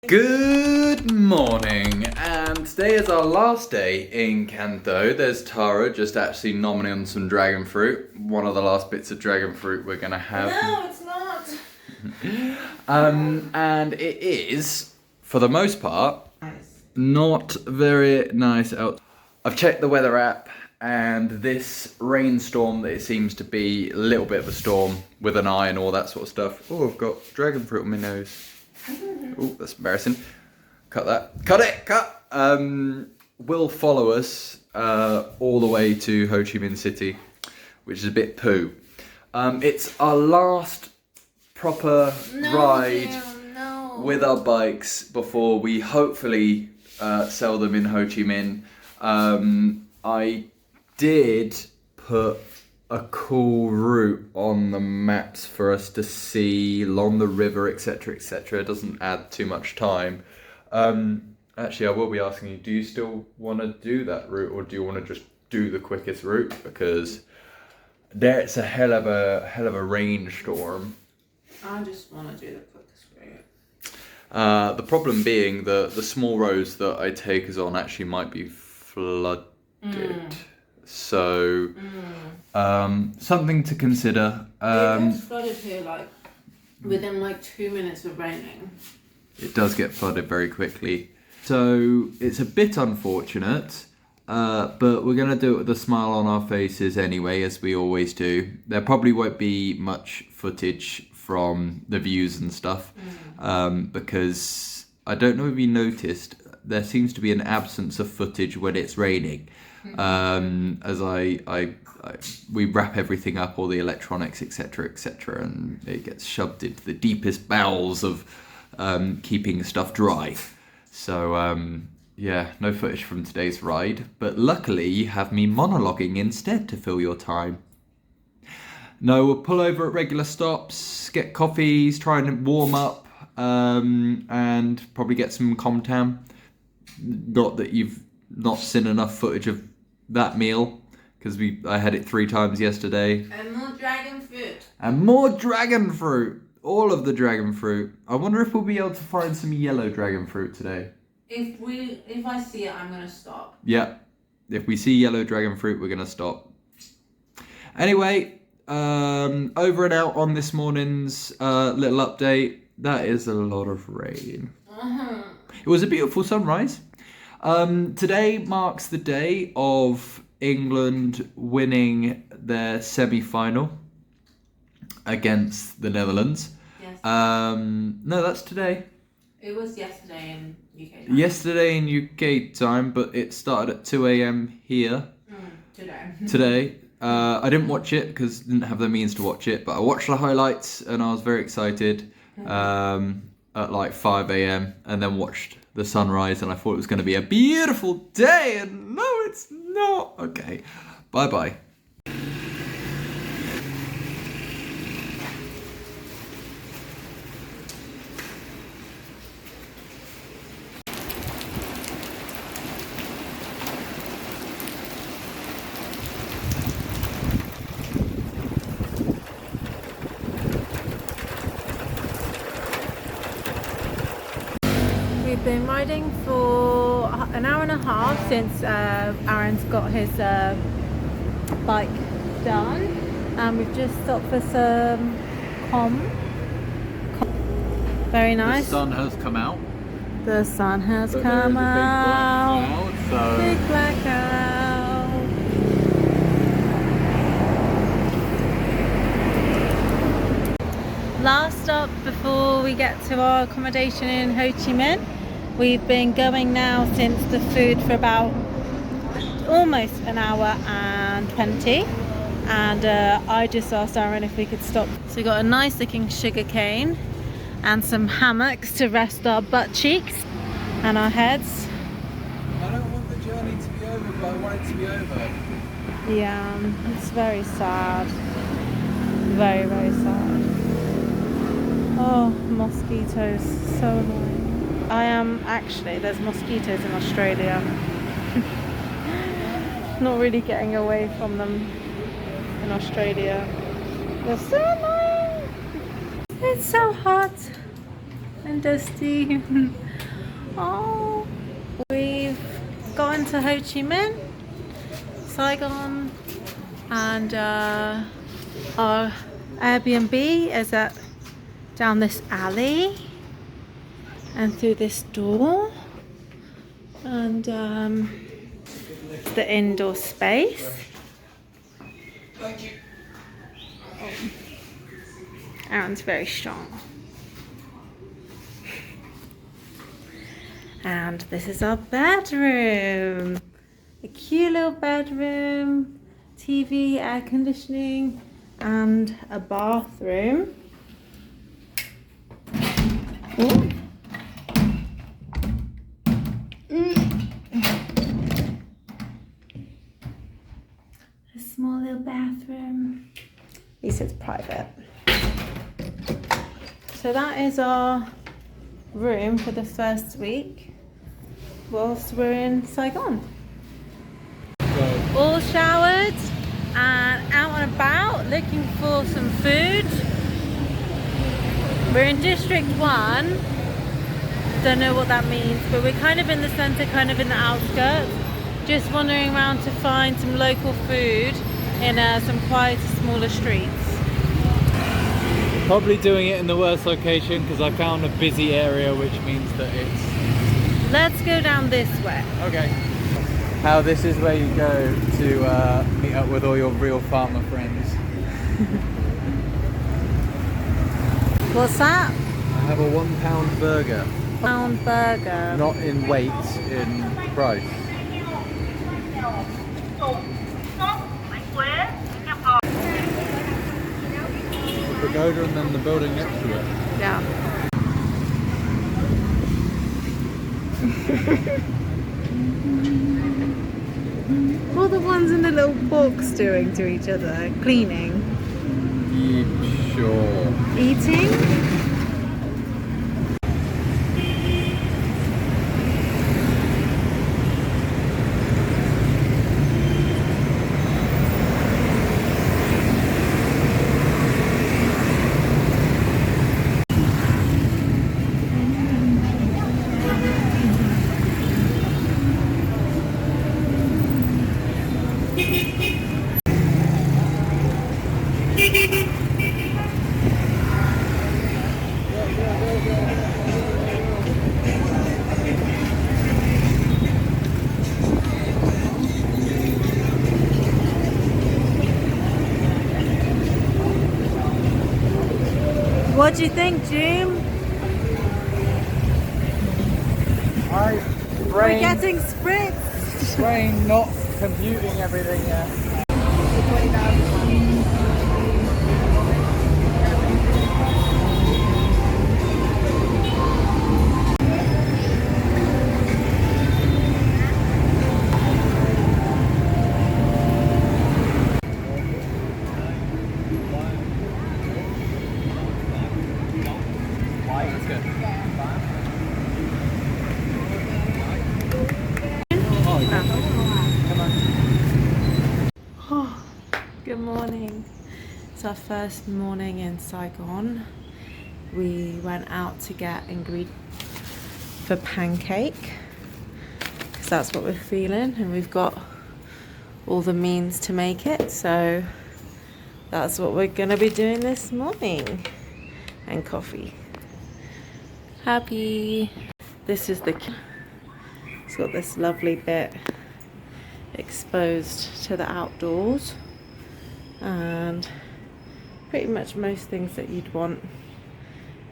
Good morning, and today is our last day in Kanto. There's Tara just actually nomming on some dragon fruit. One of the last bits of dragon fruit we're gonna have. No, it's not. And it is, for the most part, Nice. not very nice out. I've checked the weather app, and this rainstorm that it seems to be a little bit of a storm with an eye and all that sort of stuff. Oh, I've got dragon fruit on my nose. Oh, that's embarrassing. Cut that. Cut it! Cut! Will follow us all the way to Ho Chi Minh City, which is a bit poo. It's our last proper ride with our bikes before we hopefully sell them in Ho Chi Minh. I did put a cool route on the maps for us to see along the river, etc, etc. It doesn't add too much time. Actually, I will be asking you, do you still want to do that route, or do you want to just do the quickest route? Because it's a hell of a rainstorm. I just want to do the quickest route. The problem being the small roads that I take us on actually might be flooded. So, something to consider. It gets flooded here like within like 2 minutes of raining. It does get flooded very quickly. So it's a bit unfortunate, but we're going to do it with a smile on our faces anyway, as we always do. There probably won't be much footage from the views and stuff, because I don't know if you noticed, there seems to be an absence of footage when it's raining. As we wrap everything up, all the electronics, etc, etc, and it gets shoved into the deepest bowels of keeping stuff dry. So yeah, no footage from today's ride, but luckily you have me monologuing instead to fill your time. No, we'll pull over at regular stops, get coffees, try and warm up, and probably get some Comtam. Not that you've not seen enough footage of that meal, because I had it 3 times yesterday. And more dragon fruit. And more dragon fruit. All of the dragon fruit. I wonder if we'll be able to find some yellow dragon fruit today. If I see it, I'm gonna stop. Yeah. If we see yellow dragon fruit, we're gonna stop. Anyway, over and out on this morning's little update. That is a lot of rain. It was a beautiful sunrise. Today marks the day of England winning their semi-final against the Netherlands. Yes. No, that's today. It was yesterday in UK time. Yesterday in UK time, but it started at 2 a.m. here. Today. I didn't watch it because I didn't have the means to watch it, but I watched the highlights and I was very excited at like 5 a.m. and then watched the sunrise, and I thought it was going to be a beautiful day, and no, it's not. Okay, bye-bye. We've been riding for an hour and a half since Aaron's got his bike done, and we've just stopped for some very nice. The sun has come out. The sun has But come there is a out. big black cloud, so Big black cloud. Last stop before we get to our accommodation in Ho Chi Minh. We've been going now since the food for about almost an hour and 20, and I just asked Aaron if we could stop. So we got a nice looking sugar cane and some hammocks to rest our butt cheeks and our heads. I don't want the journey to be over, but I want it to be over. Yeah, it's very sad. Very, very sad. Oh, mosquitoes, so annoying. There's mosquitoes in Australia. Not really getting away from them in Australia. They're so annoying. It's so hot. and dusty. Oh, we've gotten to Ho Chi Minh, Saigon, and our Airbnb is down this alley and through this door, and the indoor space. Aaron's very strong. And this is our bedroom. A cute little bedroom, TV, air conditioning, and a bathroom. Ooh. A small little bathroom. At least it's private. So that is our room for the first week whilst we're in Saigon. All showered and out and about looking for some food. We're in District 1. Don't know what that means, but we're kind of in the centre, kind of in the outskirts. Just wandering around to find some local food in some quieter, smaller streets. Probably doing it in the worst location because I found a busy area, which means that it's... Let's go down this way. Okay. How this is where you go to meet up with all your real farmer friends. What's that? I have a £1 burger. Pound burger. Not in weight, in price. The pagoda and then the building next to it. Yeah. What are the ones in the little box doing to each other? Cleaning? Sure. Eating? What do you think, Jim? We're getting spritzed. Brain not computing everything yet. Good morning. It's our first morning in Saigon. We went out to get ingredients for pancake because that's what we're feeling, and we've got all the means to make it, so that's what we're gonna be doing this morning. And coffee. Happy. This is it's got this lovely bit exposed to the outdoors, and pretty much most things that you'd want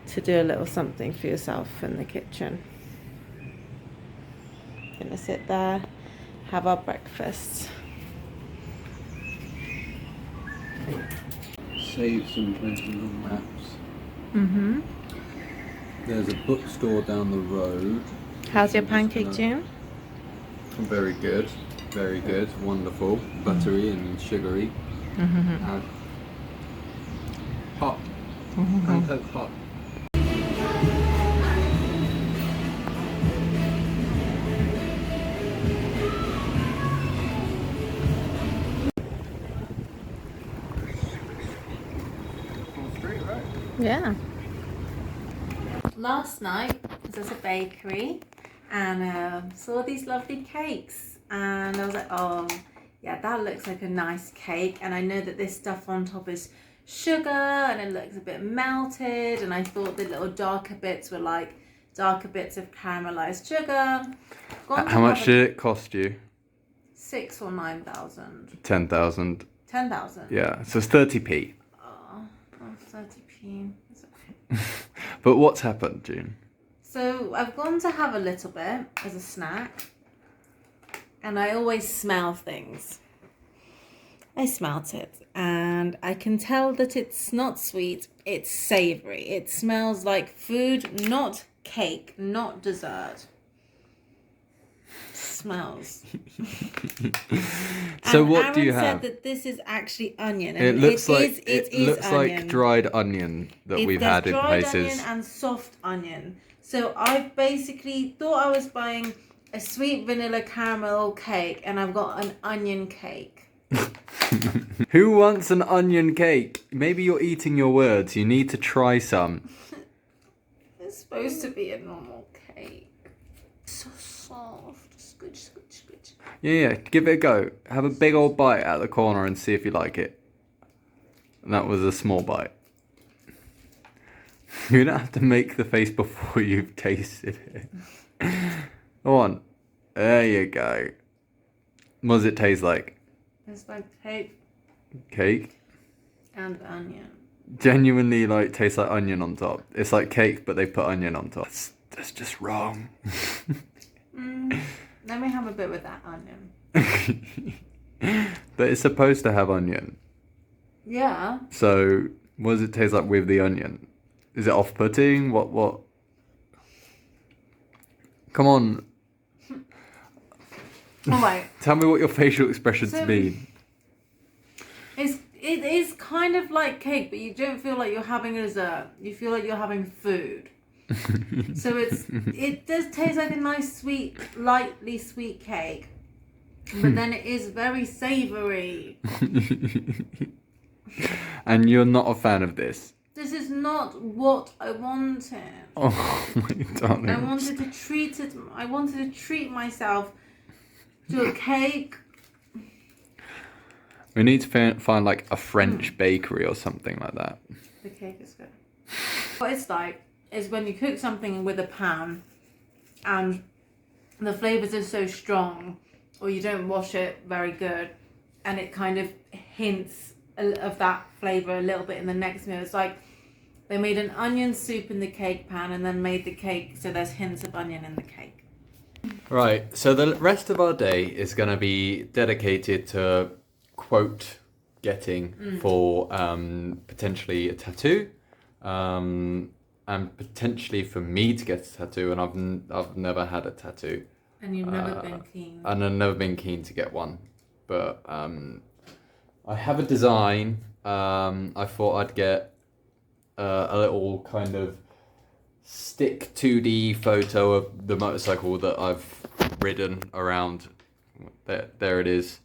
to do a little something for yourself in the kitchen. Gonna sit there, have our breakfast. Save some plenty on maps. Mm-hmm. There's a bookstore down the road. How's your pancake, Jim? Very good, wonderful, buttery and sugary. Mm-hmm. Hot. Mm-hmm. Pancake hot. Yeah. Last night because there's a bakery and saw these lovely cakes, and I was like, oh yeah, that looks like a nice cake, and I know that this stuff on top is sugar and it looks a bit melted, and I thought the little darker bits were like darker bits of caramelized sugar. How much did it cost you? 6,000 or 9,000. 10,000. 10,000. Yeah, so it's 30p. Oh, 30p. It's okay. But what's happened, June? So I've gone to have a little bit as a snack, and I always smell things. I smelt it, and I can tell that it's not sweet, it's savoury. It smells like food, not cake, not dessert. Smells. So and what Aaron do you have? said that this is actually onion. And It looks like it is onion. like dried onion that we've had in there's dried places. onion and soft onion. So I've basically thought I was buying a sweet vanilla caramel cake, and I've got an onion cake. Who wants an onion cake? Maybe you're eating your words. You need to try some. It's supposed to be a normal cake. So soft. Scooch, scooch, scooch. Yeah, give it a go. Have a big old bite out of the corner and see if you like it. And that was a small bite. You don't have to make the face before you've tasted it. Go on. There you go. What does it taste like? It's like cake Cake? and onion. Genuinely like tastes like onion on top. It's like cake, but they put onion on top. That's just wrong. Let me have a bit with that onion. But it's supposed to have onion. Yeah. So what does it taste like with the onion? Is it off-putting? What? Come on. All right. Tell me what your facial expressions mean. It is kind of like cake, but you don't feel like you're having a dessert. You feel like you're having food. So it does taste like a nice sweet, lightly sweet cake, but then it is very savoury. And you're not a fan of this? This is not what I wanted. Oh my darling. I wanted to treat myself to a cake. We need to find like a French bakery or something like that. The cake is good. What it's like is when you cook something with a pan and the flavours are so strong, or you don't wash it very good, and it kind of hints of that flavour a little bit in the next meal. It's like they made an onion soup in the cake pan and then made the cake so there's hints of onion in the cake. Right, so the rest of our day is going to be dedicated to quote getting for potentially a tattoo, and potentially for me to get a tattoo, and I've never had a tattoo. And you've never been keen. And I've never been keen to get one, but I have a design. I thought I'd get a little kind of stick 2D photo of the motorcycle that I've ridden around. There it is.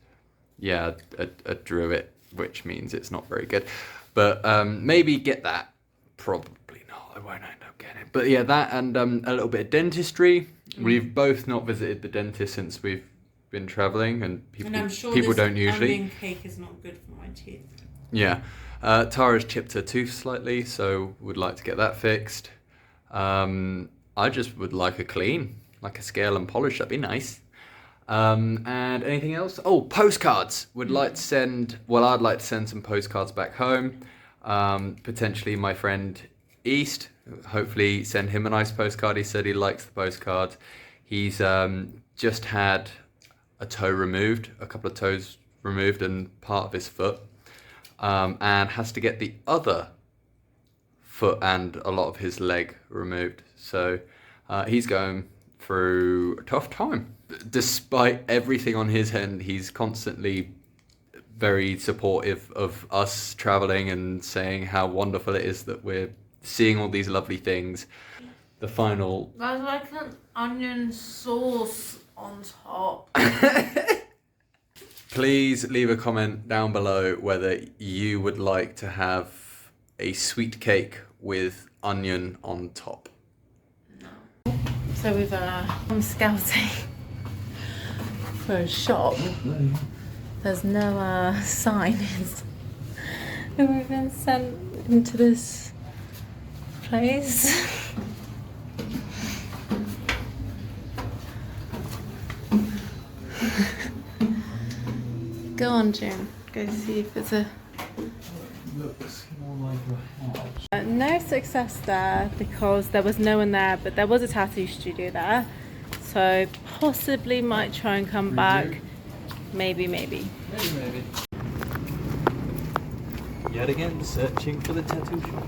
Yeah, I drew it, which means it's not very good. But maybe get that. Probably not. I won't end up getting it. But yeah, that and a little bit of dentistry. We've both not visited the dentist since we've been travelling, and people don't usually. Onion cake is not good for my teeth. Yeah. Tara's chipped her tooth slightly, so would like to get that fixed. I just would like a clean, like a scale and polish. That'd be nice. And anything else? Oh, postcards. Would like to send. Well, I'd like to send some postcards back home. Potentially my friend East. Hopefully send him a nice postcard. He said he likes the postcard. He's just had a toe removed, a couple of toes removed, and part of his foot, and has to get the other foot and a lot of his leg removed. So he's going through a tough time. Despite everything on his end, he's constantly very supportive of us traveling and saying how wonderful it is that we're seeing all these lovely things. The final... There's like an onion sauce on top. Please leave a comment down below whether you would like to have a sweet cake with onion on top. So we've come scouting for a shop. There's no signs. And we've been sent into this place. Go on, June. Go see if it's a... Looks more like a house. No success there because there was no one there, but there was a tattoo studio there. So possibly might try and come back. Maybe. Maybe. Yet again, searching for the tattoo shop.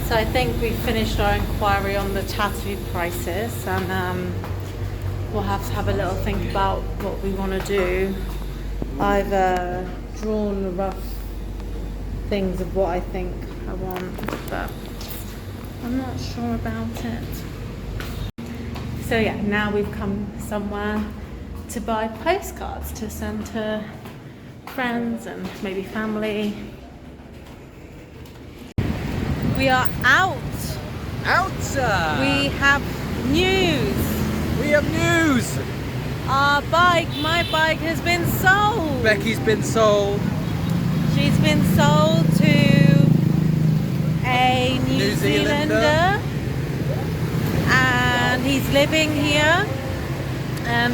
So I think we finished our inquiry on the tattoo prices, and we'll have to have a little think about what we want to do. I've drawn rough things of what I think I want, but I'm not sure about it. So yeah, now we've come somewhere to buy postcards to send to friends and maybe family. We are out. Outside! We have news. We have news! My bike has been sold. Becky's been sold. She's been sold to a New Zealander. And he's living here.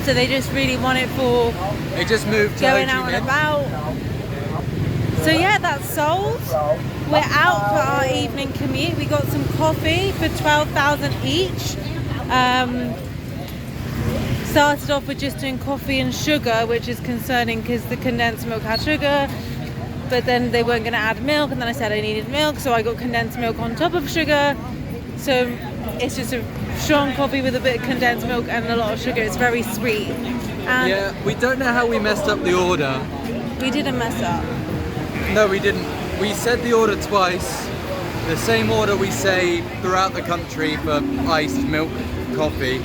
So they just really want it for They just moved to going Ho Chi out and Minh. about. So yeah, that's sold. We're out for our evening commute. We got some coffee for 12,000 each. Started off with just doing coffee and sugar, which is concerning because the condensed milk had sugar, but then they weren't going to add milk, and then I said I needed milk, so I got condensed milk on top of sugar. So it's just a strong coffee with a bit of condensed milk and a lot of sugar. It's very sweet. And Yeah, we don't know how we messed up the order. we didn't mess up. No, we didn't. We said the order twice. The same order we say throughout the country for iced milk coffee.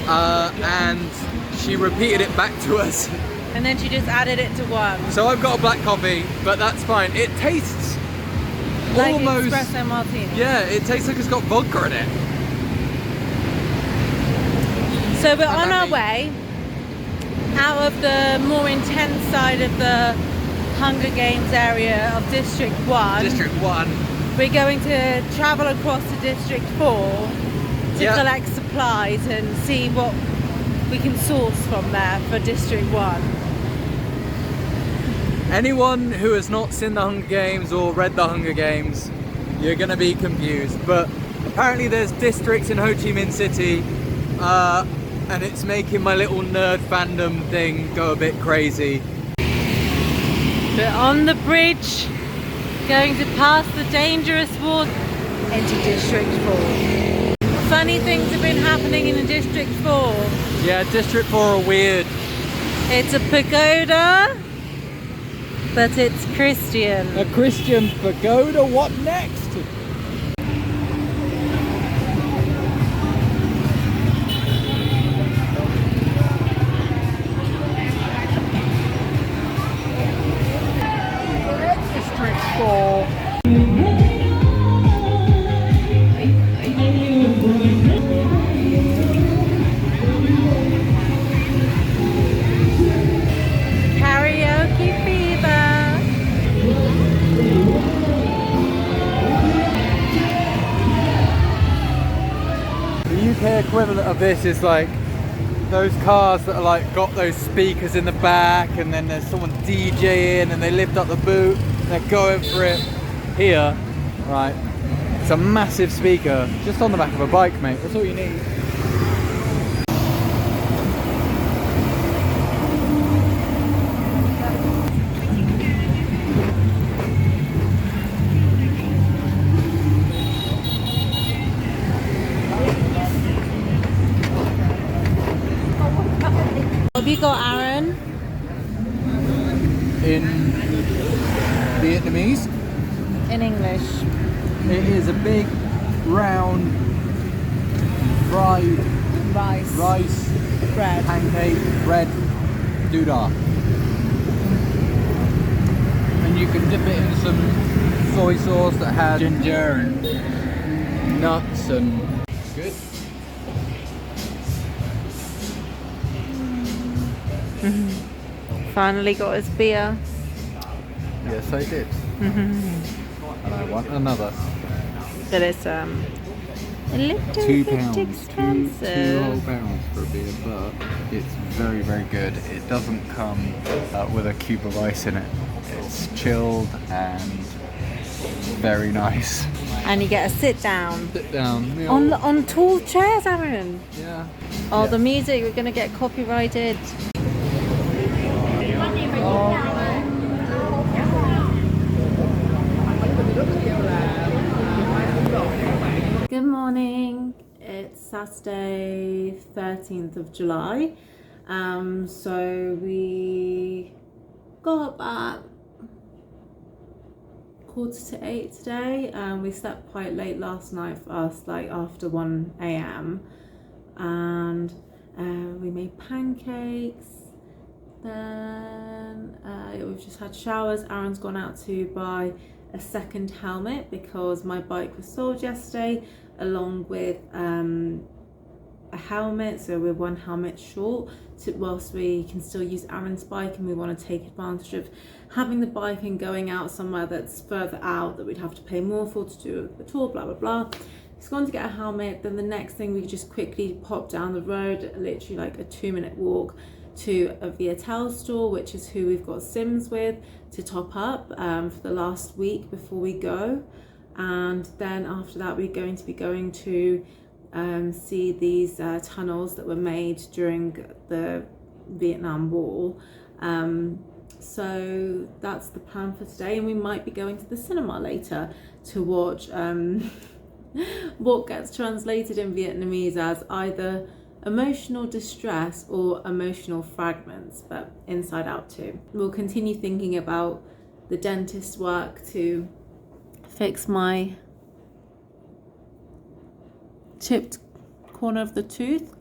And she repeated it back to us. And then she just added it to one. So I've got a black coffee, but that's fine. It tastes Like almost... espresso martini. Yeah, it tastes like it's got vodka in it. So we're on our way out of the more intense side of the Hunger Games area of District 1. District 1. We're going to travel across to District 4 to Yeah. collect supplies and see what we can source from there for District 1. Anyone who has not seen the Hunger Games or read the Hunger Games, you're going to be confused. But apparently there's districts in Ho Chi Minh City, and it's making my little nerd fandom thing go a bit crazy. We're on the bridge, going to pass the dangerous water into District 4. Funny things have been happening in District 4. Yeah, District 4 are weird. It's a pagoda, but it's Christian. A Christian pagoda, what next? District 4. Karaoke fever. The UK equivalent of this is like those cars that are like got those speakers in the back, and then there's someone DJing and they lift up the boot and they're going for it. Here, right, it's a massive speaker just on the back of a bike, mate. That's all you need. What have you got, Aaron? In Vietnamese, In English. it is a big, round, fried rice Bread. pancake bread doodah. And and you can dip it in some soy sauce that has ginger and nuts and good. Finally got his beer. Yes, I did. And I want another. But it's a little bit expensive. Two whole pounds for a beer, but it's very, very good. It doesn't come with a cube of ice in it. It's chilled and very nice. And you get a sit down. Sit down. Yeah. On tall chairs, Aaron. Yeah. Oh, Yeah. the music, we're gonna get copyrighted. Good morning. It's Saturday, 13th of July. So we got back 7:45 today. We slept quite late last night for us, like after 1 a.m. and we made pancakes. Then we've just had showers. Aaron's gone out to buy a second helmet because my bike was sold yesterday along with a helmet, so we're one helmet short whilst we can still use Aaron's bike, and we want to take advantage of having the bike and going out somewhere that's further out that we'd have to pay more for to do the tour, blah blah blah. He's gone to get a helmet. Then the next thing, we just quickly pop down the road, literally like a 2-minute walk, to a Viettel store, which is who we've got Sims with, to top up for the last week before we go. And then after that, we're going to be going to see these tunnels that were made during the Vietnam War. So that's the plan for today, and we might be going to the cinema later to watch what gets translated in Vietnamese as either emotional distress or emotional fragments, but Inside Out 2. We'll continue thinking about the dentist work to fix my chipped corner of the tooth.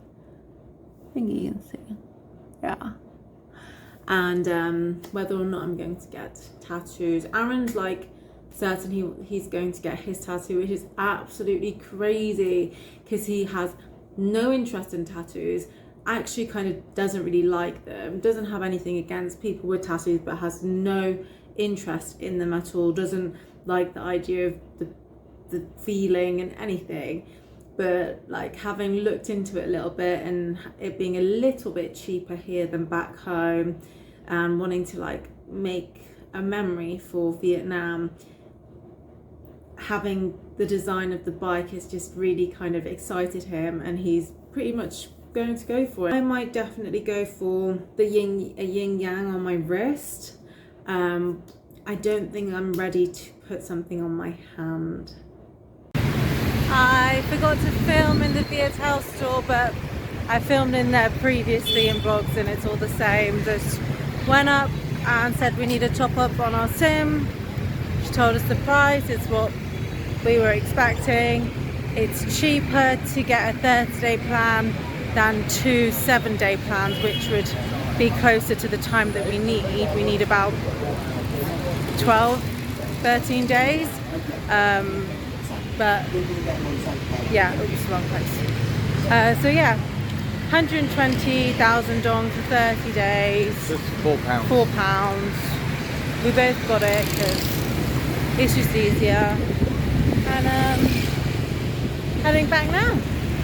I think you can see. Yeah. And whether or not I'm going to get tattoos. Aaron's like certain he's going to get his tattoo, which is absolutely crazy because he has no interest in tattoos, actually kind of doesn't really like them, doesn't have anything against people with tattoos, but has no interest in them at all, doesn't like the idea of the feeling and anything. But like, having looked into it a little bit and it being a little bit cheaper here than back home, and wanting to like make a memory for Vietnam, having the design of the bike has just really kind of excited him, and he's pretty much going to go for it. I might definitely go for the yin yang on my wrist. I don't think I'm ready to put something on my hand. I forgot to film in the Viettel store, but I filmed in there previously in vlogs and it's all the same. Just went up and said we need a top up on our sim. She told us the price, it's what we were expecting. It's cheaper to get a 30-day plan than 2 7-day plans, which would be closer to the time that we need. We need about 12, 13 days. But yeah, oops, wrong place. So yeah, 120,000 dong for 30 days. Just £4. £4. We both got it because it's just easier. And heading back now.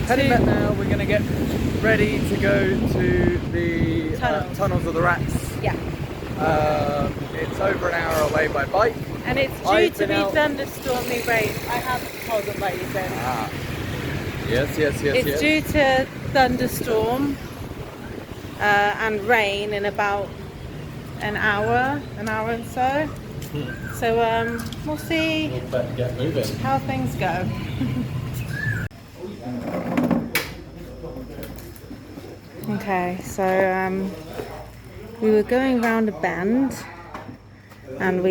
We're going to get ready to go to the tunnels of the rats. Yeah. It's over an hour away by bike. And it's due to be thunderstormy rain. I have told them like you said. Yes. It's due to thunderstorm and rain in about an hour and so. So we'll see Get moving. how things go. Okay, so we were going round a bend, and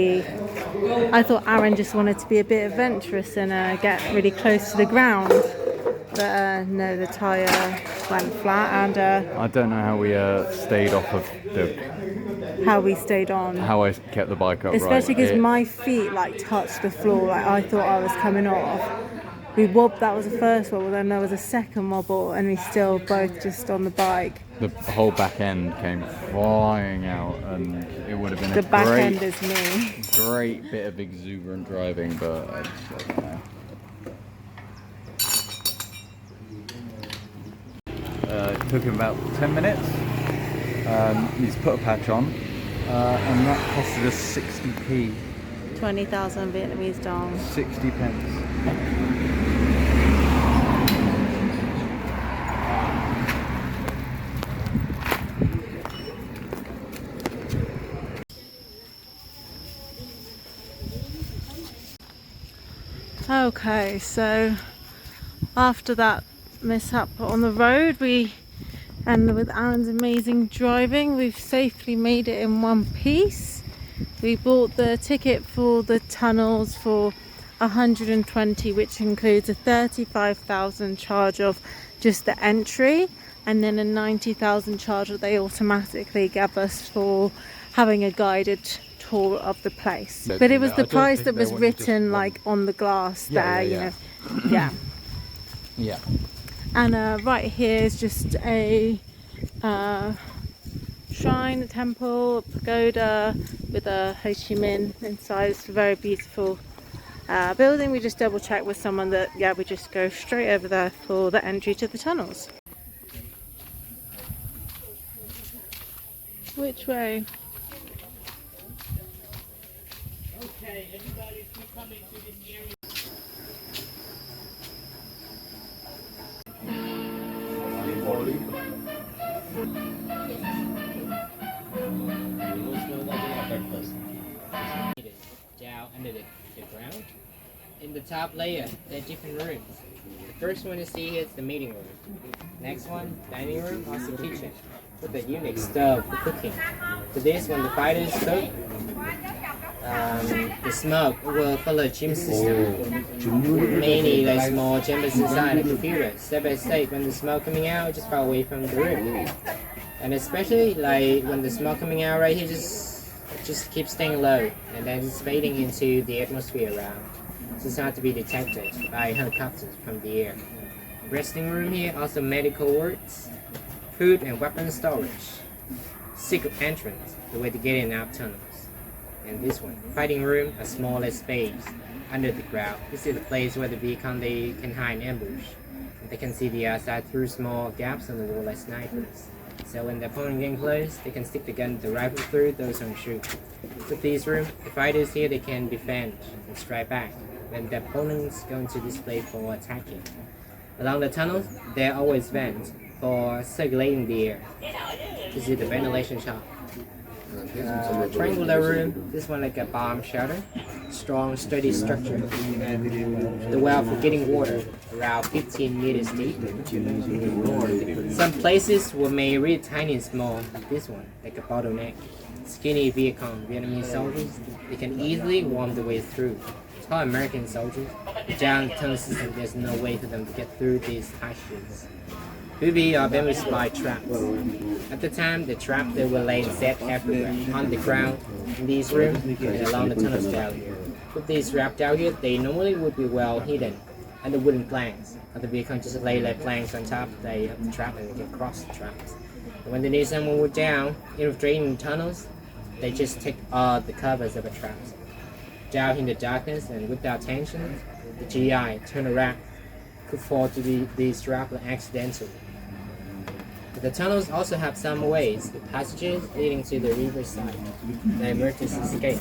I thought Aaron just wanted to be a bit adventurous and get really close to the ground, but no, the tyre went flat, and I don't know how we stayed off of the how we stayed on. How I kept the bike upright. Especially because my feet like touched the floor, like I thought I was coming off. We wobbled, that was the first wobble, then there was a second wobble, and we still both just on the bike. The whole back end came flying out, and it would have been The back end is me. great bit of exuberant driving, but I just don't know. It took him about 10 minutes. He's put a patch on, and that costed us 60p. 20,000 Vietnamese dong. 60 pence. Okay, so after that mishap on the road, and with Aaron's amazing driving, we've safely made it in one piece. We bought the ticket for the tunnels for 120, which includes a 35,000 charge of just the entry, and then a 90,000 charge that they automatically gave us for having a guided tour of the place. But it was the price that was written like on the glass there, you know. Yeah. Yeah. And right here is just a shrine, a temple, a pagoda with a Ho Chi Minh inside. It's a very beautiful building. We just double checked with someone that, yeah, we just go straight over there for the entry to the tunnels. Which way? Okay, everybody keep coming to this area. Down under the ground. In the top layer, there are different rooms. The first one you see here is the meeting room. Next one, dining room, also kitchen, with a unique stove for cooking. For this, when the fighters cook, the smoke will follow a gym system. Many like small chambers inside a computer. Step by step, when the smoke coming out, just far away from the room. And especially like when the smoke coming out right here, just keep staying low, and then it's fading into the atmosphere around. So it's not to be detected by helicopters from the air. Resting room here, also medical wards, food and weapon storage. Secret entrance, the way to get in and out tunnels. And this one, fighting room, a smaller space under the ground. This is the place where the vehicle they can hide in ambush. They can see the outside through small gaps on the wall like snipers. So when the opponent getting close, they can stick the gun, the rifle through those on shoot. With this room, the fighters here, they can defend and strike back when the opponents go into this place for attacking. Along the tunnels, there are always vents for circulating the air. This is the ventilation shaft. Triangular room, this one like a bomb shelter. Strong, sturdy structure. The well for getting water, around 15 meters deep. Some places were made really tiny and small, like this one, like a bottleneck. Skinny Vietnam, Vietnamese soldiers, they can easily warm their way through. Tall American soldiers, down the tunnel system, there's no way for them to get through these high streets. Booby are bamboo spy traps. At the time, the traps they were laid set everywhere, on the ground, in these rooms, and along the tunnels down here. With these wrapped out here, they normally would be well hidden under wooden planks. Other vehicles just lay their planks on top of the trap and they can cross the traps. And when they need someone would down, infiltrating the tunnels, they just take all the covers of the traps. Down in the darkness and without tension, the GI turn around could fall to these traps accidentally. The tunnels also have some ways, passages leading to the riverside, the emergency escape.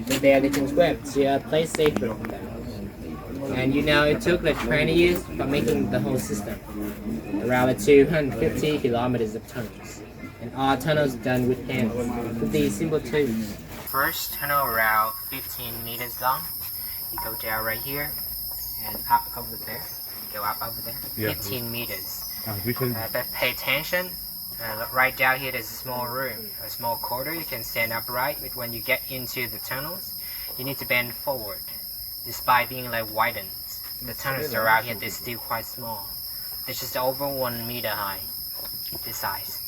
So there they can swim to a place safer from them. And you know, it took like 20 years for making the whole system. Around 250 kilometers of tunnels. And all tunnels done with hands, with these simple tubes. First tunnel around 15 meters long. You go down right here and up over there. Go up over there, 15 meters. But pay attention, right down here there's a small room, a small corridor. You can stand upright, but when you get into the tunnels, you need to bend forward. Despite being like widened, the tunnels around here, they're still quite small. They're just over 1 meter high, this size.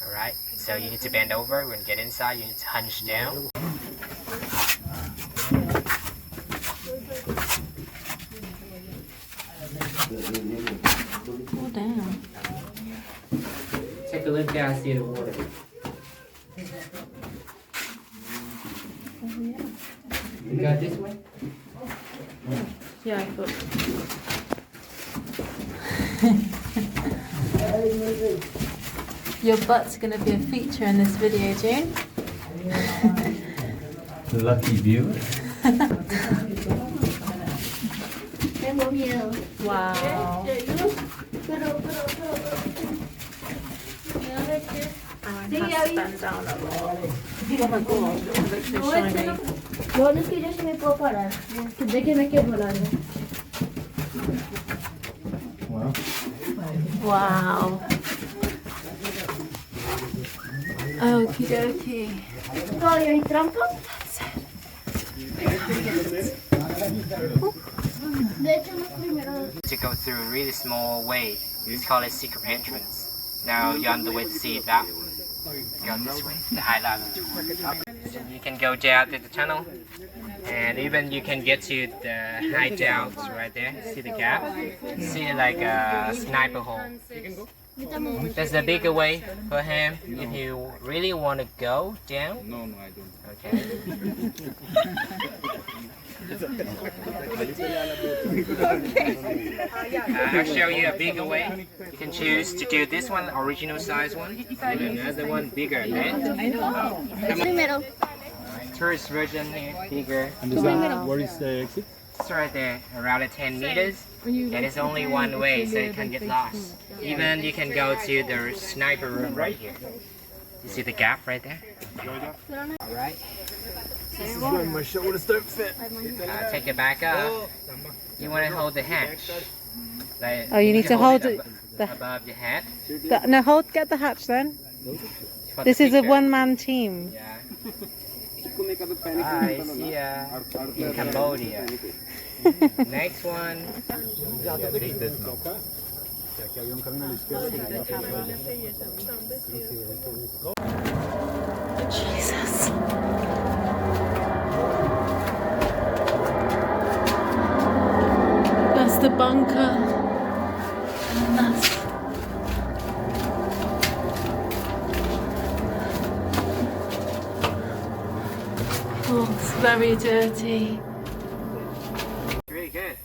Alright, So you need to bend over. When you get inside, you need to hunch down. Oh, damn. Take a look down, see the water. You got this way? Yeah, I thought. Your butt's going to be a feature in this video, June. Lucky viewer. Tengo miedo. Wow. Pero. Sí, bend down a lot. Oh my god, it looks so shiny. Lo bueno es que yo sí me puedo parar. De que me quedo volando. Wow. Okie dokie. ¿Todavía hay trampa? De hecho, los primeros. To go through a really small way. We call it secret entrance. Now you're on the way to see that. Go this way, the highlight of the tour. So you can go down to the tunnel, and even you can get to the hideouts right there. See the gap? See like a sniper hole. There's a bigger way for him if you really want to go down. No, I don't. Okay. I'll show you a bigger way. You can choose to do this one, original size one, and another one bigger. Primero. Tourist version here, bigger. And is that where is the exit? It's right there, around 10 meters. That is only one way, so you can get lost. Even you can go to the sniper room right here. You see the gap right there? Alright. My shoulders don't fit. Take it back up. You want to hold the hatch. Like, Oh, you need to hold it. above your head. No, get the hatch then. For This the is a picture. one-man team. Yeah. I see in Cambodia. Next one. Jesus. That's the bunker. And that's... Oh, it's very dirty. Really good. It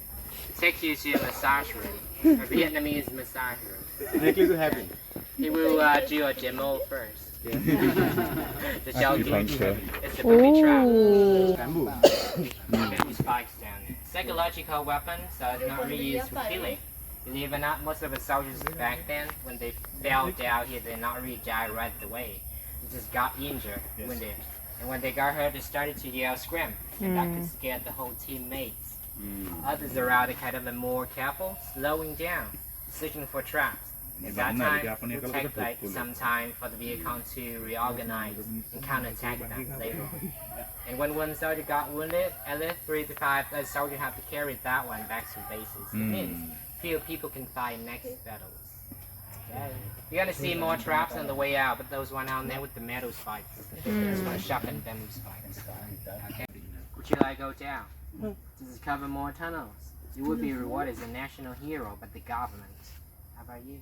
takes you to a massage room, a Vietnamese massage room. Likely to happen. He will do a demo first. The joking. It's a booby Ooh. trap. Bamboo. Bamboo spikes down there. Psychological weapon, so it's not really used for killing. Believe it or not, most of the soldiers back then, when they fell down here, they not really died right away. They just got injured when they, and when they got hurt, they started to yell, scream, and that could scare the whole teammates. Others around are kind of more careful, slowing down, searching for traps. At that time, it would take like some time for the vehicle to reorganize and counterattack them later on. And when one soldier got wounded, at least 3 to 5 other soldiers have to carry that one back to bases. It means few people can fight next battles. Okay. You're gonna see more traps on the way out, but those one out there with the metal spikes. It's gonna sharpen them spikes. Okay. Would you like to go down? This is cover more tunnels. You would be rewarded as a national hero by the government. How about you?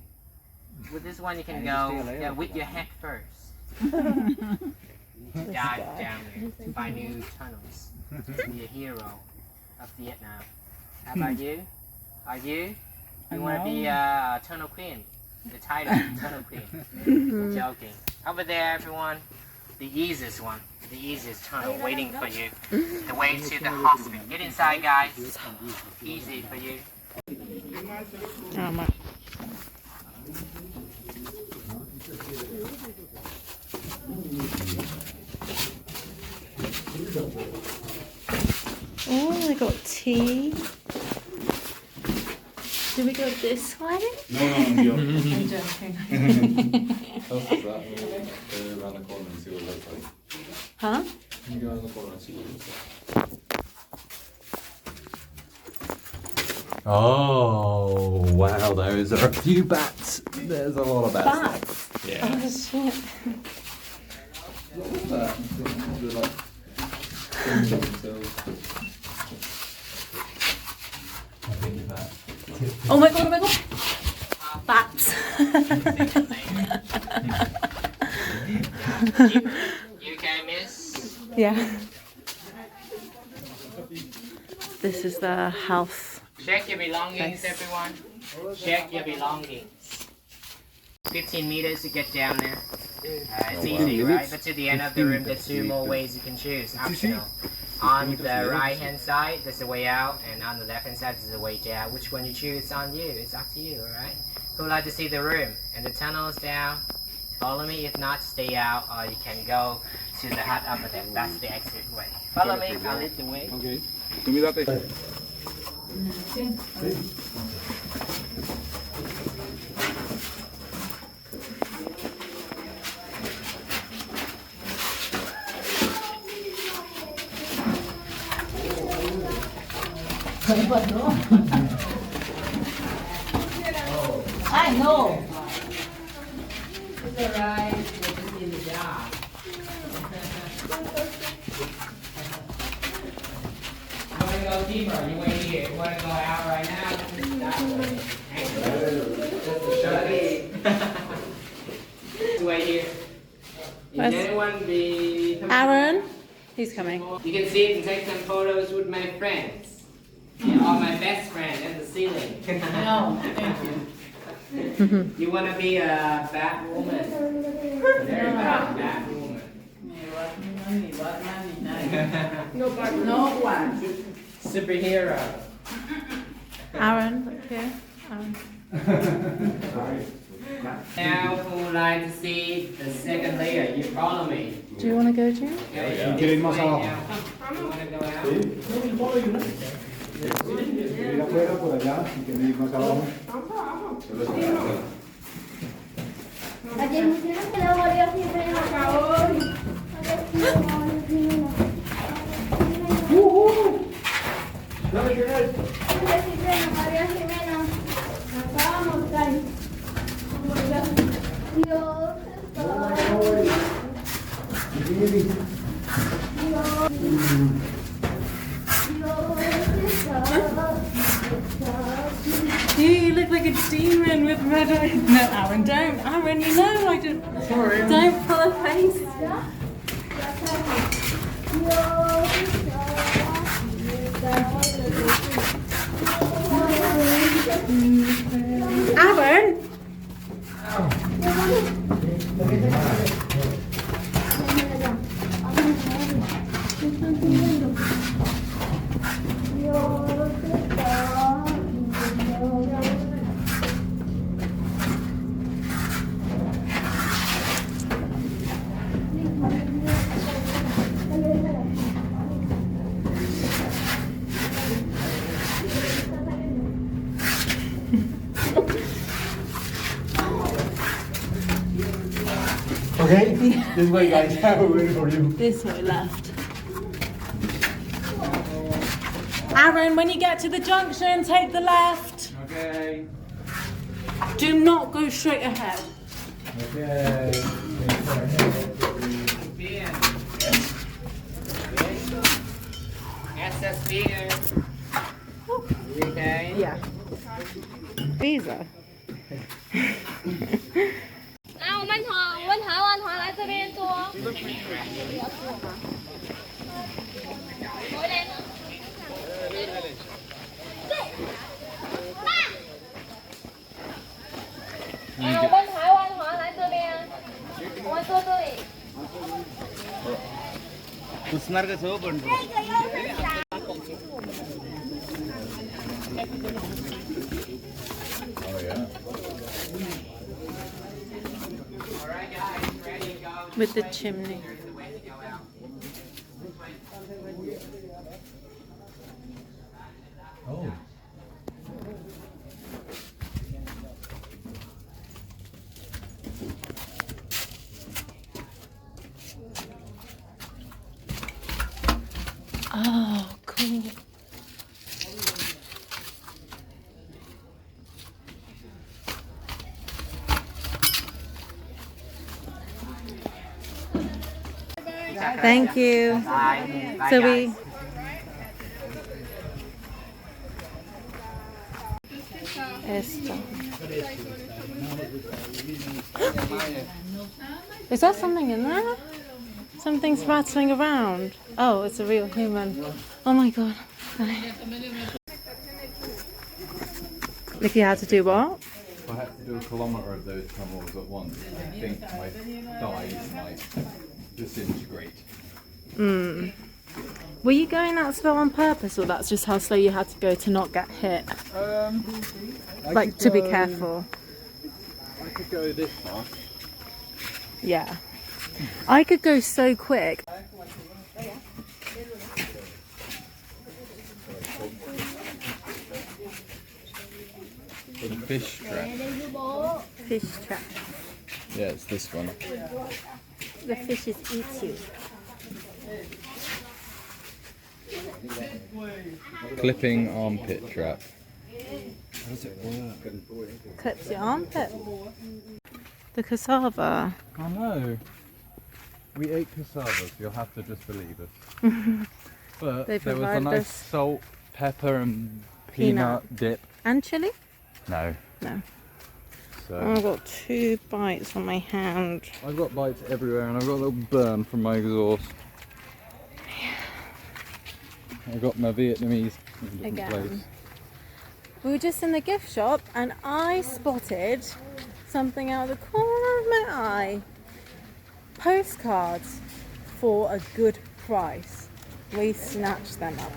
With this one you can go with your head first. Dive down there to find new tunnels. To be a hero of Vietnam. How about you? Are you? You want to be a tunnel queen? The title, tunnel queen. I'm joking. Over there, everyone. The easiest one. The easiest tunnel waiting for you. The way to the hospital. Get inside, guys. Easy for you. Oh my. Oh, I got tea. Do we go this way? No, I'm joking. I'm joking. Around the corner and see what it looks like. Huh? Can you go around the corner and see what it looks like? Oh, wow, those are a few bats. There's a lot of bats. Bats? Yeah. Oh shit. that. They're like filming themselves. Oh my god, oh my god! Bats. You can miss. Yeah. This is the house. Check your belongings, Nice. everyone. Check your belongings. 15 meters to get down there. It's easy, right? But to the end of the room, there's 2 more ways you can choose. Optional. On the right hand side, there's a way out, and on the left hand side, there's a way down. Which one you choose, it's on you. It's up to you, alright? Who would like to see the room? And the tunnel is down. Follow me. If not, stay out, or you can go to the hut over there. That's the exit way. Follow me. I'll lead the way. Okay. Tú mírate. I know. It's alright. We're just in the job. You want to go deeper? You wait here. You want to go out right now? That way. Wait here. Is Where's- anyone be? Aaron? He's coming. You can see it and take some photos with my friends. Yeah, or my best friend at the ceiling. No, thank you. You want to be a bad woman? Very bad woman. No one. Superhero. Aaron, look here. Aaron. Now, who would like to see the second layer? You follow me. Do you want to go, Jim? ¿Quieres ir más abajo? You want to go out? Ir afuera por allá y que me ir más abajo. Ayer me dijeron que la María siempre me acabó. María Jimena. Acabamos, Cari. Dios You look like a demon with red eyes. No, Aaron, don't. Aaron, you know I didn't. Sorry. Don't pull a face. Aaron? Okay? This way, guys. We're waiting for you. This way left. Aaron, when you get to the junction, take the left. Okay. Do not go straight ahead. Okay. Beer. Access beer. Okay. Yeah. Visa. 来，我们台湾团来这边坐。我们台湾团来这边，我们坐这里。 Alright, guys, ready to go. With the chimney. Here's the way to go out. Oh. Oh, cool. Thank you. Bye. Bye, So guys. Esto. Is that something in there? Something's rattling around. Oh, it's a real human. Oh my god. If you had to do what? If I had to do a kilometre of those tunnels at once, I think my thighs might disintegrate. Were you going that slow on purpose, or that's just how slow you had to go to not get hit? Like, to be careful. I could go this far. Yeah. I could go so quick. The fish trap. Fish trap. Yeah, it's this one. The fishes eat you. Clipping armpit trap. How does it work? Clips your armpit. The cassava. I know. We ate cassavas, you'll have to just believe us. But They there was a provided nice us salt, pepper and peanut dip. And chili? No. No. So I've got 2 bites on my hand. I've got bites everywhere and I've got a little burn from my exhaust. I've got my Vietnamese in a different Again. place. We were just in the gift shop and I spotted something out of the corner of my eye. Postcards for a good price. We snatched them up.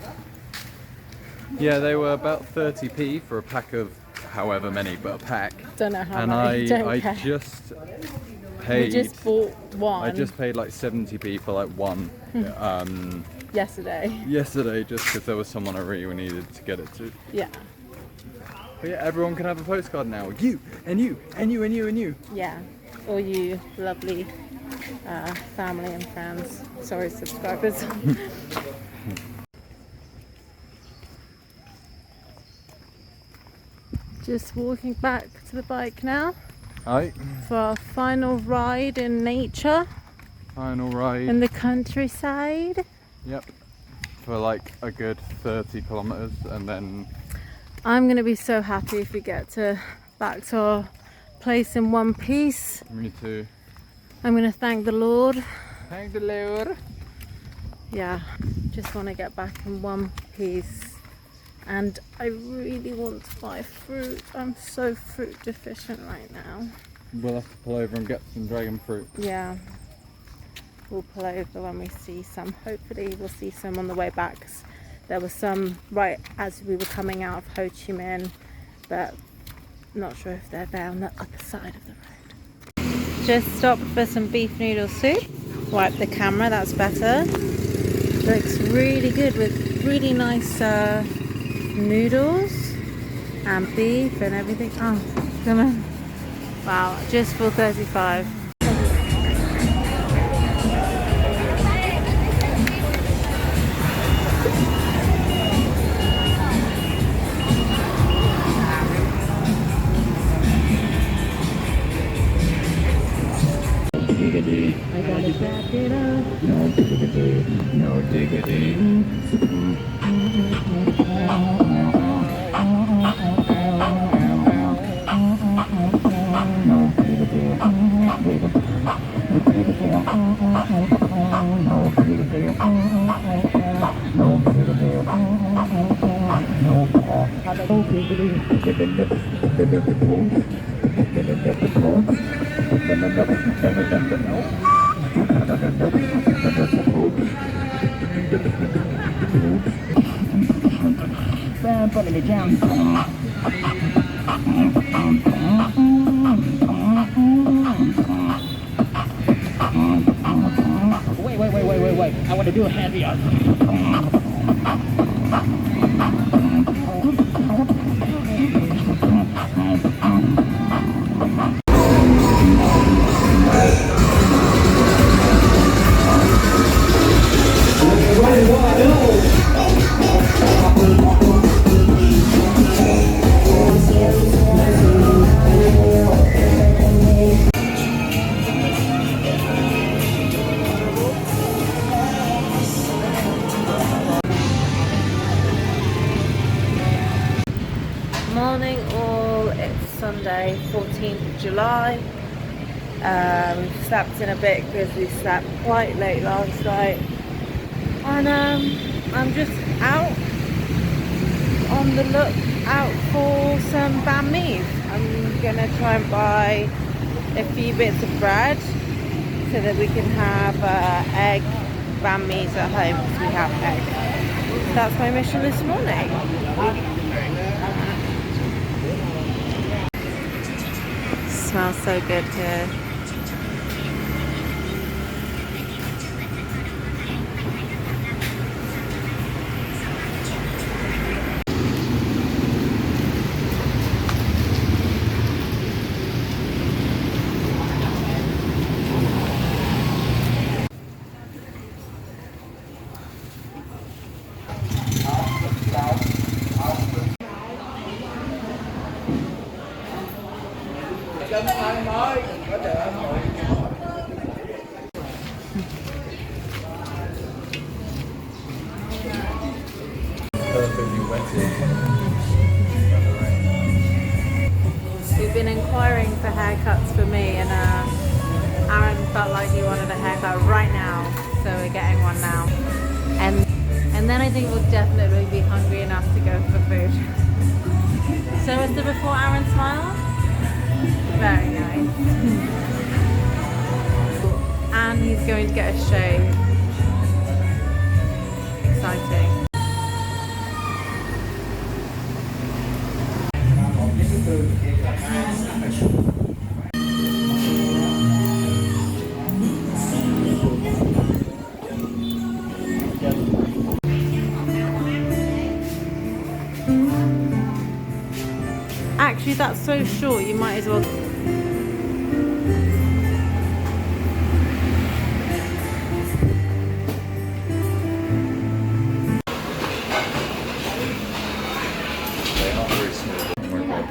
Yeah, they were about 30p for a pack of however many, but a pack. Don't know how And many. Don't I care. just We paid. just bought one I just paid like 70p for like one. yesterday. Yesterday, just because there was someone I really needed to get it to. Yeah. But yeah, everyone can have a postcard now. You and you and you and you and you. Yeah. All you lovely family and friends. Sorry, subscribers. Just walking back to the bike now Right, for our final ride in nature final ride. in the countryside. Yep, for like a good 30 kilometers, and then I'm gonna be so happy if we get back to our place in one piece. me too. I'm gonna thank the Lord. Thank the Lord. Yeah, just want to get back in one piece. And I really want to buy fruit. I'm so fruit deficient right now. We'll have to pull over and get some dragon fruit. Yeah, we'll pull over when we see some. Hopefully we'll see some on the way back. 'Cause there was some right as we were coming out of Ho Chi Minh, but not sure if they're there on the other side of the road. Just stopped for some beef noodle soup. Wipe the camera, that's better. Looks really good with really nice noodles and beef and everything. Oh, come on. Wow, just for 35. I gotta back it up. No diggity, no diggity. Wait. I want to do a heavy on. morning all. It's Sunday, 14th of July. We've slept in a bit because we slept quite late last night. And I'm just out on the lookout for some banh mi. I'm gonna try and buy a few bits of bread so that we can have egg banh mi's at home because we have egg. That's my mission this morning. Smells so good here. We've been inquiring for haircuts for me, and Aaron felt like he wanted a haircut right now, so we're getting one now. And then I think we'll definitely be hungry enough to go for food. So is the before Aaron smile? Very nice. And he's going to get a shave. Exciting. Actually, that's so short, you might as well.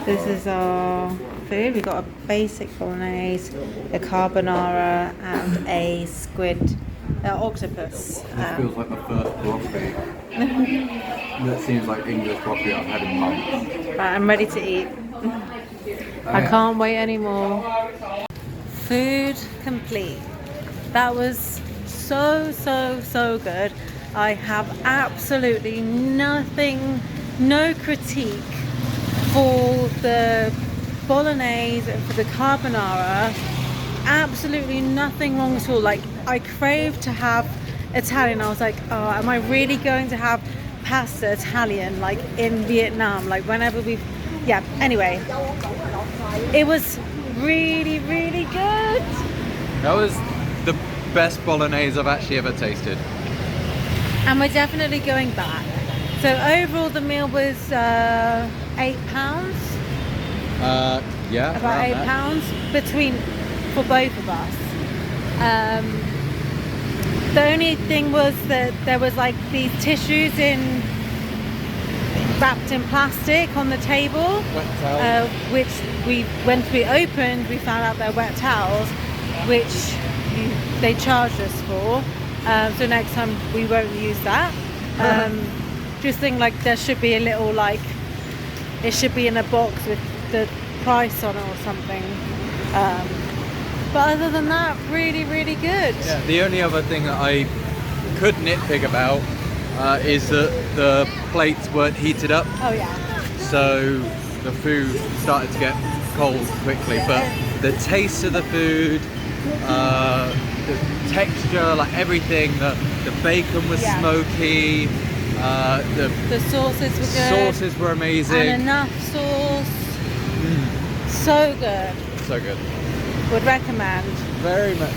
This is our food. We got a basic bolognese, a carbonara, and a squid, octopus. This feels like the first broccoli. That seems like English broccoli I've had in months. Right, I'm ready to eat. I can't wait anymore. Food complete. That was so good. I have absolutely nothing, no critique for the bolognese and for the carbonara. Absolutely nothing wrong at all. Like, I craved to have Italian. I was like, oh, am I really going to have pasta Italian like in Vietnam? Like, whenever we've, yeah, anyway, it was really good. That was the best bolognese I've actually ever tasted. And we're definitely going back. So overall the meal was £8. Yeah, about £8 for both of us. The only thing was that there was like these tissues wrapped in plastic on the table, which when we opened, we found out they're wet towels, which they charged us for. So next time we won't use that. Just think like there should be a little, like, it should be in a box with the price on it or something. But other than that, really good. Yeah, the only other thing that I could nitpick about is that the plates weren't heated up. Oh yeah. So the food started to get cold quickly. But the taste of the food, the texture, like everything, the bacon was smoky. The sauces were good. Sauces were amazing. And enough sauce. So good. So good. Would recommend. Very much.